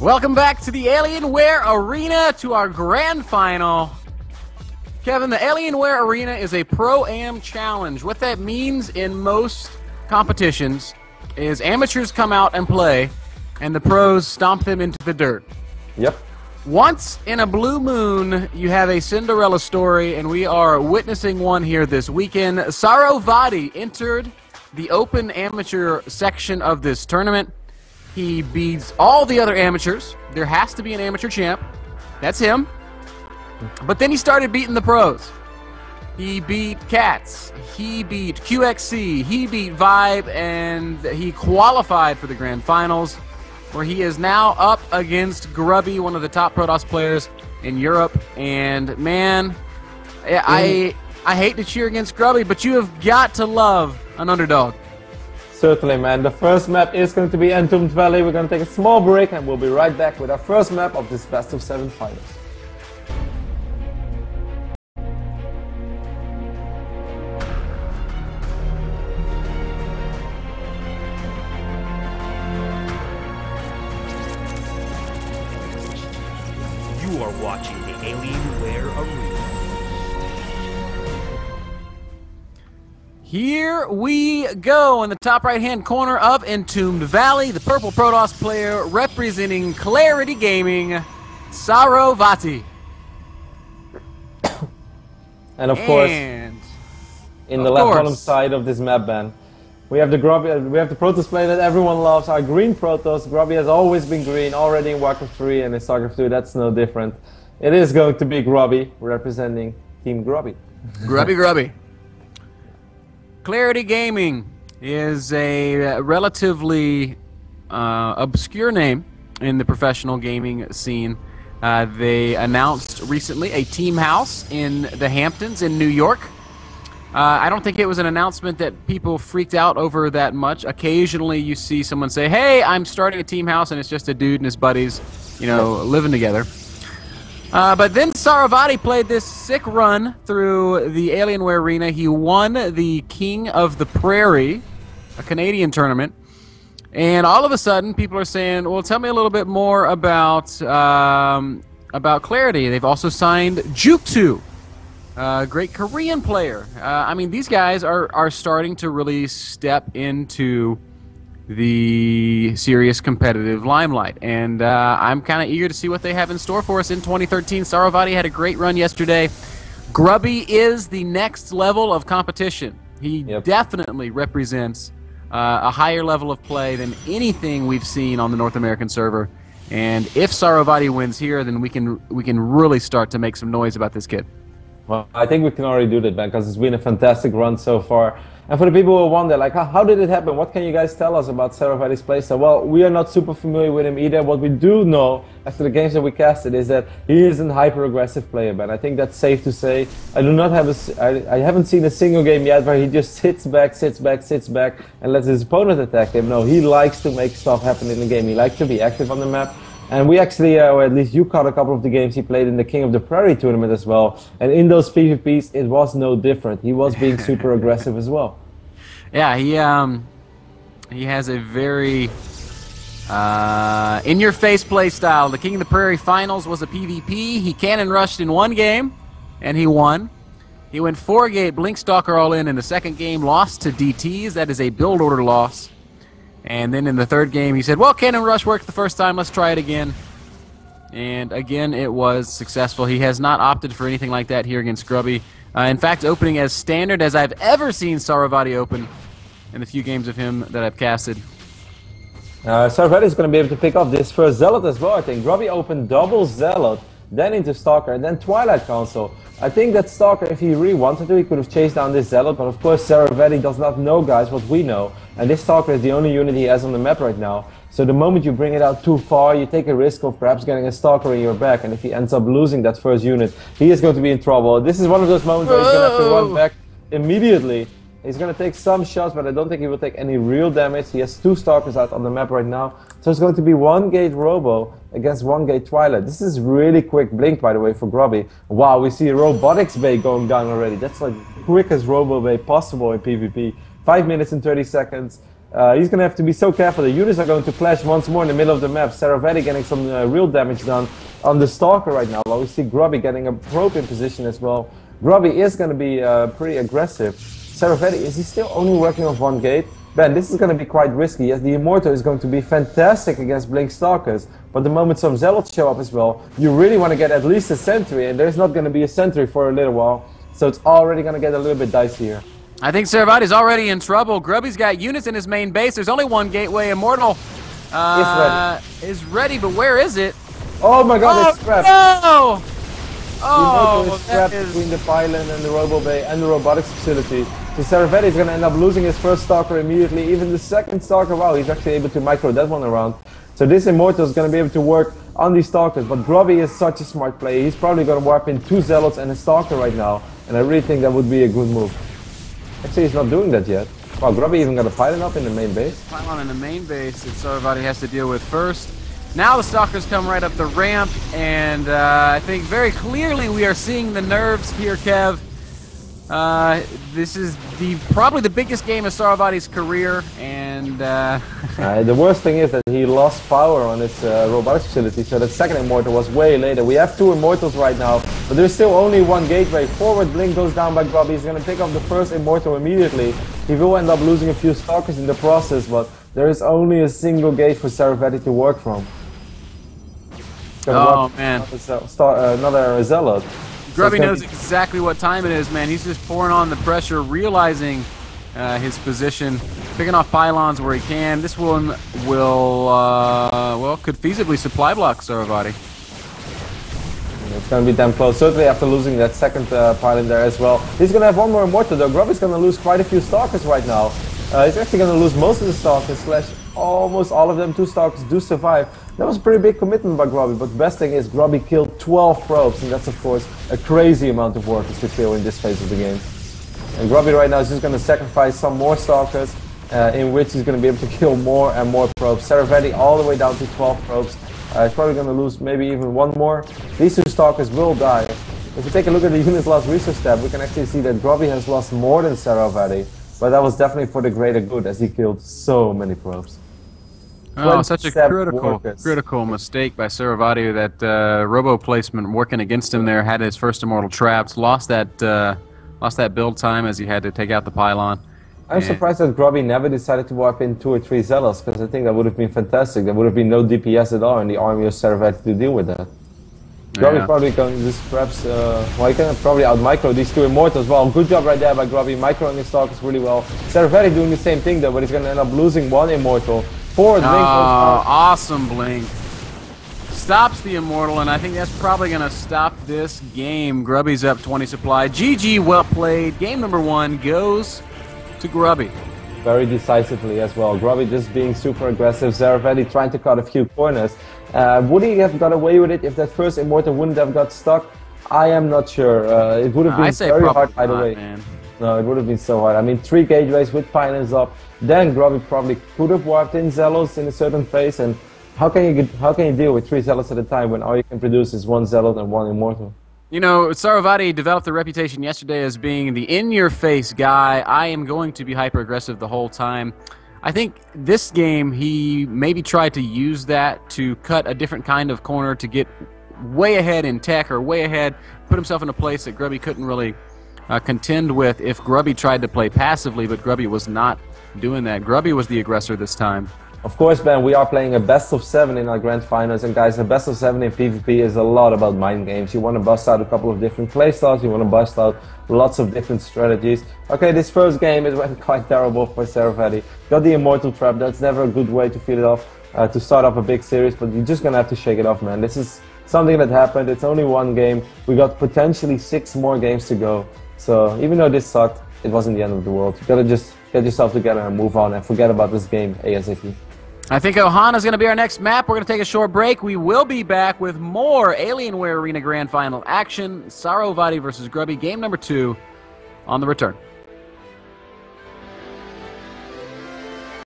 Welcome back to the Alienware Arena, to our grand final. Kevin, the Alienware Arena is a Pro-Am challenge. What that means in most competitions is amateurs come out and play, and the pros stomp them into the dirt. Yep. Once in a blue moon, you have a Cinderella story, and we are witnessing one here this weekend. c.Sarovati entered the open amateur section of this tournament. He beats all the other amateurs. There has to be an amateur champ. That's him. But then he started beating the pros. He beat Cats. He beat QXC. He beat Vibe, and he qualified for the grand finals, where he is now up against Grubby, one of the top Protoss players in Europe. And man, I hate to cheer against Grubby, but you have got to love an underdog. Certainly, man. The first map is going to be Entombed Valley. We're going to take a small break, and we'll be right back with our first map of this best of 7 finals. You are watching the Alienware Arena. Here we go in the top right-hand corner of Entombed Valley. The purple Protoss player representing Clarity Gaming, c.Sarovati. And of course, in the left bottom side of this map, man, we have the Grubby, we have the Protoss player that everyone loves, our green Protoss. Grubby has always been green, already in Warcraft 3 and in Starcraft 2. That's no different. It is going to be Grubby representing Team Grubby. Grubby. Clarity Gaming is a relatively obscure name in the professional gaming scene. They announced recently a team house in the Hamptons in New York. I don't think it was an announcement that people freaked out over that much. Occasionally you see someone say, hey, I'm starting a team house, and it's just a dude and his buddies, you know, living together. But then c.Sarovati played this sick run through the Alienware Arena. He won the King of the Prairie, a Canadian tournament. And all of a sudden, people are saying, well, tell me a little bit more about Clarity. They've also signed Juktu, a great Korean player. I mean, these guys are starting to really step into the serious competitive limelight, and I'm kind of eager to see what they have in store for us in 2013. c.Sarovati had a great run yesterday. Grubby is the next level of competition. He definitely represents a higher level of play than anything we've seen on the North American server, and if c.Sarovati wins here, then we can really start to make some noise about this kid. Well, I think we can already do that, man, because it's been a fantastic run so far. And for the people who wonder, like, how did it happen? What can you guys tell us about c.Sarovati's playstyle? Well, we are not super familiar with him either. What we do know, after the games that we casted, is that he is a hyper-aggressive player, man. I think that's safe to say. I haven't seen a single game yet where he just sits back, and lets his opponent attack him. No, he likes to make stuff happen in the game. He likes to be active on the map. And we actually, or at least you caught a couple of the games he played in the King of the Prairie tournament as well. And in those PvPs, it was no different. He was being super aggressive as well. Yeah, he has a very in-your-face play style. The King of the Prairie finals was a PvP. He cannon rushed in one game, and he won. He went 4-gate Blinkstalker all in the second game, lost to DTs. That is a build order loss. And then in the third game, he said, well, Cannon Rush worked the first time, let's try it again. And again, it was successful. He has not opted for anything like that here against Grubby. In fact, opening as standard as I've ever seen c.Sarovati open in the few games of him that I've casted. c.Sarovati is going to be able to pick up this first Zealot as well, I think. Grubby opened double Zealot, then into Stalker, and then Twilight Council. I think that Stalker, if he really wanted to, he could have chased down this Zealot, but of course c.Sarovati does not know, guys, what we know. And this Stalker is the only unit he has on the map right now. So the moment you bring it out too far, you take a risk of perhaps getting a Stalker in your back, and if he ends up losing that first unit, he is going to be in trouble. This is one of those moments where he's going to have to run back immediately. He's going to take some shots, but I don't think he will take any real damage. He has 2 Stalkers out on the map right now. So it's going to be 1-gate Robo against 1-gate Twilight. This is really quick blink, by the way, for Grubby. Wow, we see a Robotics Bay going down already. That's like the quickest Robo Bay possible in PvP. 5 minutes and 30 seconds. He's going to have to be so careful. The units are going to clash once more in the middle of the map. c.Sarovati getting some real damage done on the Stalker right now. While we see Grubby getting a probe in position as well. Grubby is going to be pretty aggressive. c.Sarovati, is he still only working on one gate? Ben, this is going to be quite risky. Yes, the Immortal is going to be fantastic against Blink Stalkers, but the moment some Zealots show up as well, you really want to get at least a sentry, and there's not going to be a sentry for a little while, so it's already going to get a little bit dicey here. I think c.Sarovati's already in trouble. Grubby's got units in his main base. There's only one gateway. Immortal is ready, but where is it? Oh my god, it's trapped. No! The Immortal is trapped between the pylon and the Robo Bay and the robotics facility. So c.Sarovati is going to end up losing his first Stalker immediately. Even the second Stalker, wow, he's actually able to micro that one around. So this Immortal is going to be able to work on these Stalkers. But Grubby is such a smart player. He's probably going to warp in 2 Zealots and a Stalker right now. And I really think that would be a good move. Actually, he's not doing that yet. Wow, Grubby even got a pylon up in the main base. Pylon in the main base that c.Sarovati has to deal with first. Now the Stalkers come right up the ramp, and I think very clearly we are seeing the nerves here, Kev. This is probably the biggest game of c.Sarovati's career, and the worst thing is that he lost power on his robotics facility, so that second Immortal was way later. We have 2 Immortals right now, but there's still only one gateway. Forward Blink goes down by Grubby. He's going to pick up the first Immortal immediately. He will end up losing a few Stalkers in the process, but there is only a single gate for c.Sarovati to work from. Oh man, another Zealot. Grubby knows exactly what time it is, man. He's just pouring on the pressure, realizing his position, picking off pylons where he can. This one will, well, could feasibly supply block c.Sarovati. It's going to be damn close, certainly after losing that second pylon there as well. He's going to have one more Immortal though. Grubby's going to lose quite a few Stalkers right now. He's actually going to lose most of the Stalkers, slash almost all of them. 2 Stalkers do survive. That was a pretty big commitment by Grubby, but the best thing is Grubby killed 12 probes, and that's of course a crazy amount of workers to kill in this phase of the game. And Grubby right now is just going to sacrifice some more Stalkers, in which he's going to be able to kill more and more probes. c.Sarovati all the way down to 12 probes. He's probably going to lose maybe even one more. These 2 Stalkers will die. If we take a look at the unit's lost resource tab, we can actually see that Grubby has lost more than c.Sarovati, but that was definitely for the greater good as he killed so many probes. Oh, such a critical mistake by c.Sarovati. That robo placement working against him there, had his first Immortal trapped, lost that build time as he had to take out the pylon. I'm surprised that Grubby never decided to warp in 2 or 3 Zealots, because I think that would have been fantastic. There would have been no DPS at all in the army of c.Sarovati to deal with that. Grubby probably going to just perhaps, well, he can probably out-micro these 2 Immortals. Well, good job right there by Grubby, microing his Stalkers really well. c.Sarovati doing the same thing though, but he's going to end up losing 1 Immortal. Forward Blink. Awesome Blink. Stops the Immortal, and I think that's probably going to stop this game. Grubby's up 20 supply. GG, well played. Game number 1 goes to Grubby. Very decisively as well. Grubby just being super aggressive. c.Sarovati trying to cut a few corners. Would he have got away with it if that first Immortal wouldn't have got stuck? I am not sure. It would have been very hard either way. Man. No, it would have been so hard. I mean, 3 gateways with pylons up. Then Grubby probably could have warped in Zealots in a certain phase. And how can you deal with 3 Zealots at a time when all you can produce is 1 Zealot and 1 Immortal? You know, c.Sarovati developed the reputation yesterday as being the in-your-face guy. I am going to be hyper-aggressive the whole time. I think this game he maybe tried to use that to cut a different kind of corner to get way ahead in tech or way ahead, put himself in a place that Grubby couldn't really contend with if Grubby tried to play passively, but Grubby was not doing that. Grubby was the aggressor this time. Of course, Ben, we are playing a best of 7 in our grand finals, and guys, a best of 7 in PvP is a lot about mind games. You want to bust out a couple of different playstyles, you want to bust out lots of different strategies. Okay, this first game it went quite terrible for c.Sarovati. Got the Immortal trap, that's never a good way to feel it off, to start off a big series, but you're just going to have to shake it off, man. This is something that happened, it's only 1 game, we got potentially 6 more games to go. So, even though this sucked, it wasn't the end of the world. You gotta just get yourself together and move on and forget about this game ASAP. I think Ohana's going to be our next map. We're going to take a short break. We will be back with more Alienware Arena Grand Final action. c.Sarovati versus Grubby, game number 2 on the return.